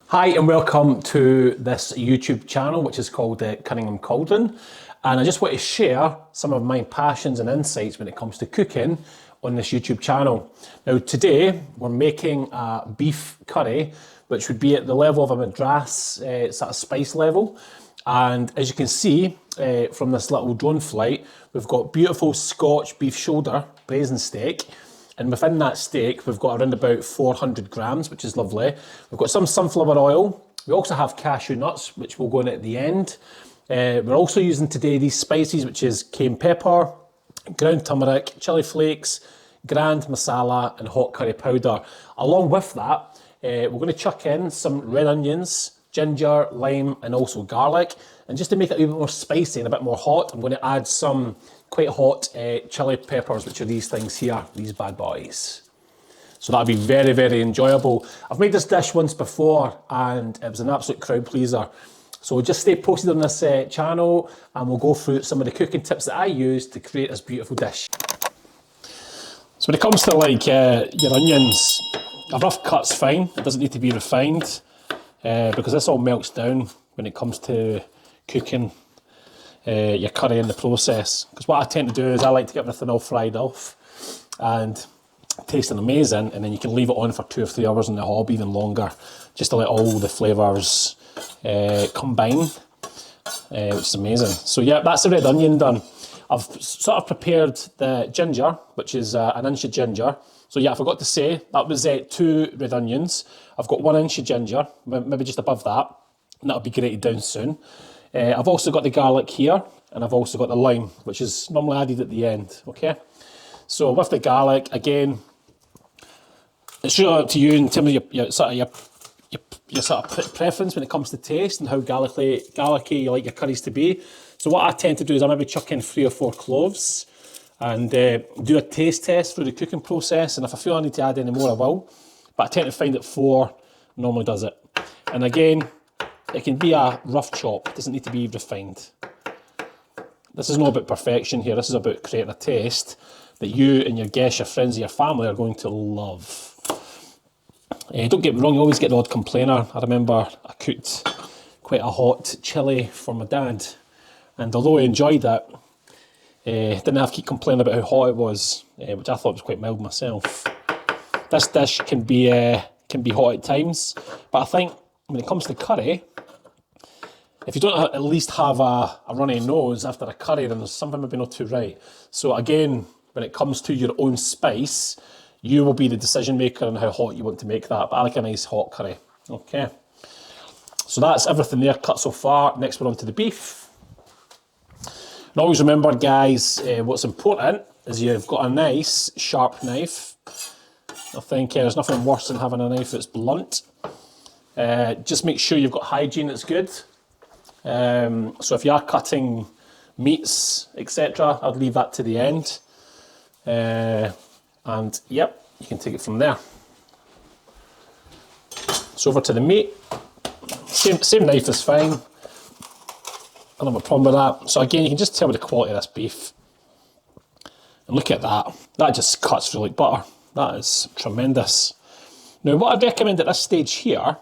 Hi and welcome to this YouTube channel which is called Cunningham Cauldron, and I just want to share some of my passions and insights when it comes to cooking on this YouTube channel. Now today we're making a beef curry which would be at the level of a Madras sort of spice level, and as you can see from this little drone flight, we've got beautiful Scotch beef shoulder braising steak. And within that steak, we've got around about 400 grams, which is lovely. We've got some sunflower oil. We also have cashew nuts, which will go in at the end. We're also using today these spices, which is cayenne pepper, ground turmeric, chili flakes, grand masala, and hot curry powder. Along with that, we're going to chuck in some red onions, ginger, lime, and also garlic. And just to make it a bit more spicy and a bit more hot, I'm going to add some quite hot chili peppers, which are these things here, these bad boys. So that'll be very, very enjoyable. I've made this dish once before and it was an absolute crowd pleaser. So just stay posted on this channel and we'll go through some of the cooking tips that I use to create this beautiful dish. So when it comes to like your onions, a rough cut's fine. It doesn't need to be refined because this all melts down when it comes to cooking your curry in the process. Because what I tend to do is I like to get everything all fried off and tasting amazing, and then you can leave it on for 2 or 3 hours in the hob, even longer, just to let all the flavours combine, which is amazing. So yeah, that's the red onion done. I've sort of prepared the ginger, which is an inch of ginger. So yeah, I forgot to say, that was 2 red onions. I've got 1 inch of ginger, maybe just above that, and that'll be grated down soon. I've also got the garlic here, and I've also got the lime, which is normally added at the end, okay? So with the garlic, again, it's really up to you in terms of your sort of preference when it comes to taste and how garlicky you like your curries to be. So what I tend to do is I maybe chuck in 3 or 4 cloves and do a taste test through the cooking process, and if I feel I need to add any more, I will. But I tend to find that 4 normally does it. And again, it can be a rough chop, it doesn't need to be refined. This is not about perfection here, this is about creating a taste that you and your guests, your friends, and your family are going to love. Don't get me wrong, you always get the odd complainer. I remember I cooked quite a hot chilli for my dad, and although I enjoyed it, didn't have to keep complaining about how hot it was, which I thought was quite mild myself. This dish can be hot at times, but I think when it comes to curry, if you don't at least have a runny nose after a curry, then there's something maybe not too right. So again, when it comes to your own spice, you will be the decision maker on how hot you want to make that. But I like a nice hot curry. Okay. So that's everything there cut so far. Next we're on to the beef. And always remember, guys, what's important is you've got a nice sharp knife. I think there's nothing worse than having a knife that's blunt. Just make sure you've got hygiene that's good. So if you are cutting meats, etc., I'd leave that to the end. And yep, you can take it from there. So over to the meat. Same knife is fine. I don't have a problem with that. So again, you can just tell me the quality of this beef. And look at that. That just cuts through like butter. That is tremendous. Now what I'd recommend at this stage here,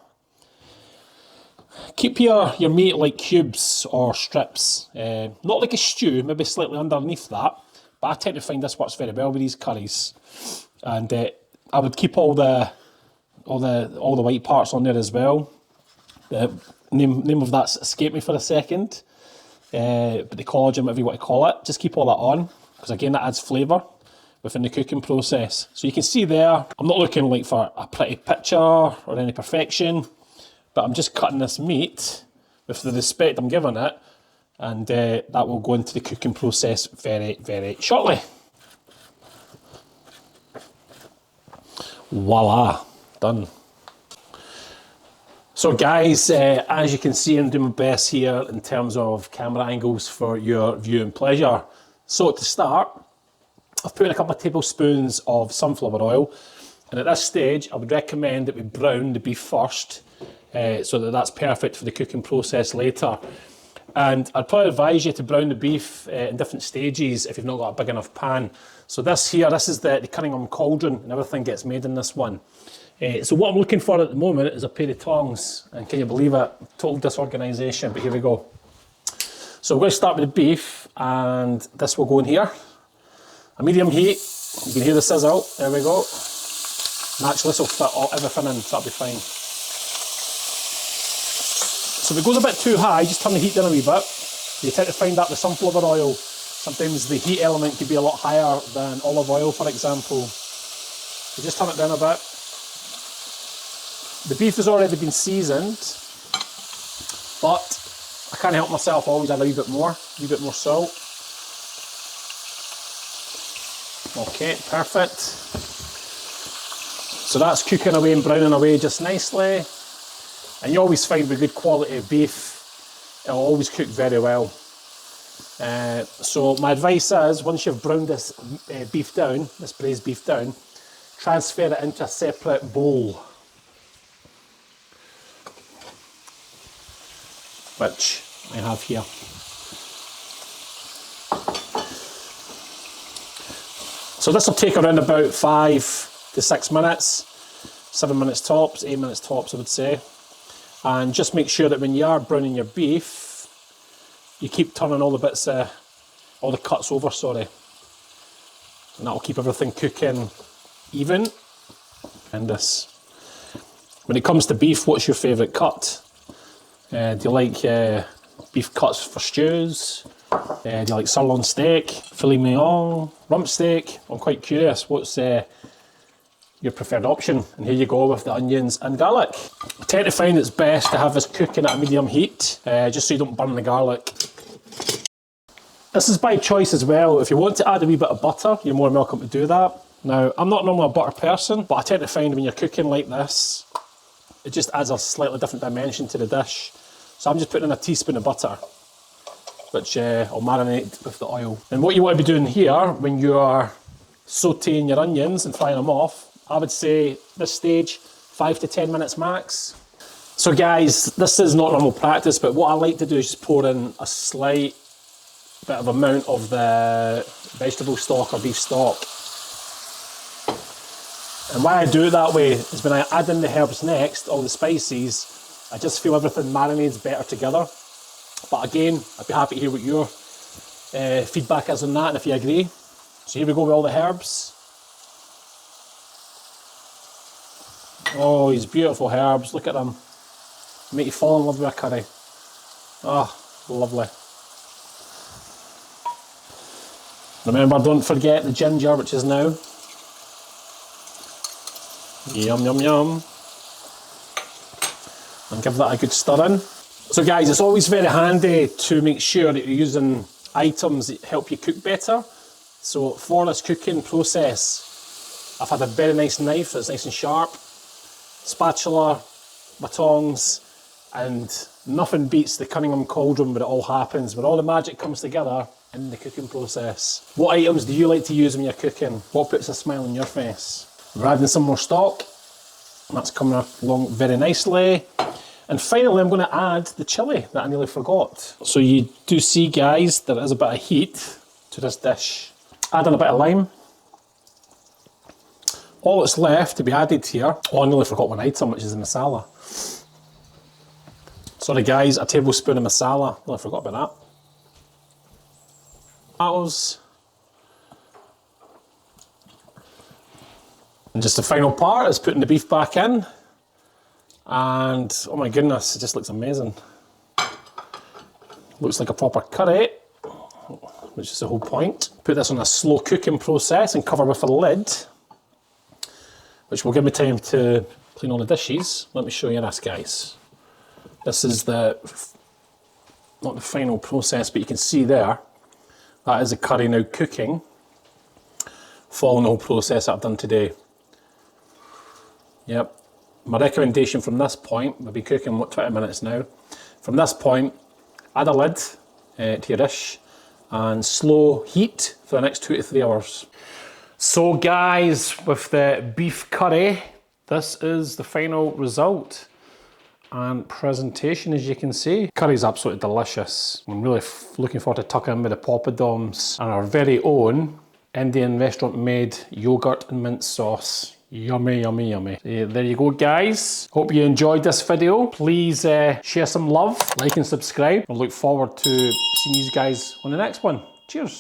keep your meat like cubes or strips. Not like a stew, maybe slightly underneath that. But I tend to find this works very well with these curries. And I would keep all the white parts on there as well. The name of that's escaped me for a second. But the collagen, whatever you want to call it, just keep all that on, because again that adds flavour within the cooking process. So you can see there, I'm not looking like for a pretty picture or any perfection, but I'm just cutting this meat with the respect I'm giving it, and that will go into the cooking process very, very shortly. Voila, done. So guys, as you can see, I'm doing my best here in terms of camera angles for your viewing pleasure. So to start, I've put in a couple of tablespoons of sunflower oil, and at this stage I would recommend that we brown the beef first, so that's perfect for the cooking process later. And I'd probably advise you to brown the beef in different stages if you've not got a big enough pan. So this is the Cunningham Cauldron, and everything gets made in this one. So what I'm looking for at the moment is a pair of tongs, and can you believe it? Total disorganisation, but here we go. So we're going to start with the beef, and this will go in here. A medium heat, you can hear the sizzle, there we go. Naturally this will fit everything in, so that'll be fine. So if it goes a bit too high, just turn the heat down a wee bit. You tend to find that with sunflower oil, sometimes the heat element could be a lot higher than olive oil, for example. So just turn it down a bit. The beef has already been seasoned, but I can't help myself, I always add a wee bit more salt. Okay, perfect. So that's cooking away and browning away just nicely. And you always find with good quality beef, it'll always cook very well. So my advice is, once you've browned this beef down, this braised beef down, transfer it into a separate bowl, which I have here. So this will take around about 5 to 6 minutes, 7 minutes tops, 8 minutes tops I would say. And just make sure that when you are browning your beef, you keep turning all the bits, all the cuts over, sorry. And that'll keep everything cooking even. And this. When it comes to beef, what's your favourite cut? Do you like beef cuts for stews? Do you like sirloin steak, filet mignon, rump steak? I'm quite curious, what's your preferred option? And here you go with the onions and garlic. I tend to find it's best to have this cooking at a medium heat, just so you don't burn the garlic. This is by choice as well. If you want to add a wee bit of butter, you're more than welcome to do that. Now, I'm not normally a butter person, but I tend to find when you're cooking like this, it just adds a slightly different dimension to the dish. So I'm just putting in a teaspoon of butter, which I'll marinate with the oil. And what you want to be doing here, when you are sauteing your onions and frying them off, I would say this stage, 5 to 10 minutes max. So guys, this is not normal practice, but what I like to do is just pour in a slight bit of amount of the vegetable stock or beef stock. And why I do it that way is when I add in the herbs next, all the spices, I just feel everything marinates better together. But again, I'd be happy to hear what your feedback is on that and if you agree. So here we go with all the herbs. Oh, these beautiful herbs, look at them. Make you fall in love with a curry. Oh, lovely. Remember, don't forget the ginger, which is now. Yum, yum, yum. And give that a good stir in. So guys, it's always very handy to make sure that you're using items that help you cook better. So for this cooking process, I've had a very nice knife that's nice and sharp, spatula, my tongs, and nothing beats the Cunningham Cauldron where it all happens, where all the magic comes together in the cooking process. What items do you like to use when you're cooking? What puts a smile on your face? We're adding some more stock. That's coming along very nicely. And finally, I'm going to add the chilli that I nearly forgot. So you do see, guys, there is a bit of heat to this dish. Add in a bit of lime. All that's left to be added here, oh, I nearly forgot one item, which is the masala. Sorry guys, a tablespoon of masala. Nearly forgot about that. Tomatoes. And just the final part is putting the beef back in. And oh my goodness, it just looks amazing. Looks like a proper curry, which is the whole point. Put this on a slow cooking process and cover with a lid, which will give me time to clean all the dishes. Let me show you this, guys. This is not the final process, but you can see there, that is the curry now cooking, following the whole process that I've done today. Yep. My recommendation from this point, we'll be cooking what, 20 minutes now. From this point, add a lid to your dish and slow heat for the next 2 to 3 hours. So guys, with the beef curry, this is the final result and presentation, as you can see. Curry is absolutely delicious. I'm really looking forward to tucking in with the poppadoms and our very own Indian restaurant made yogurt and mint sauce. Yummy, yummy, yummy. There you go, guys. Hope you enjoyed this video. Please share some love, like and subscribe. I look forward to seeing you guys on the next one. Cheers.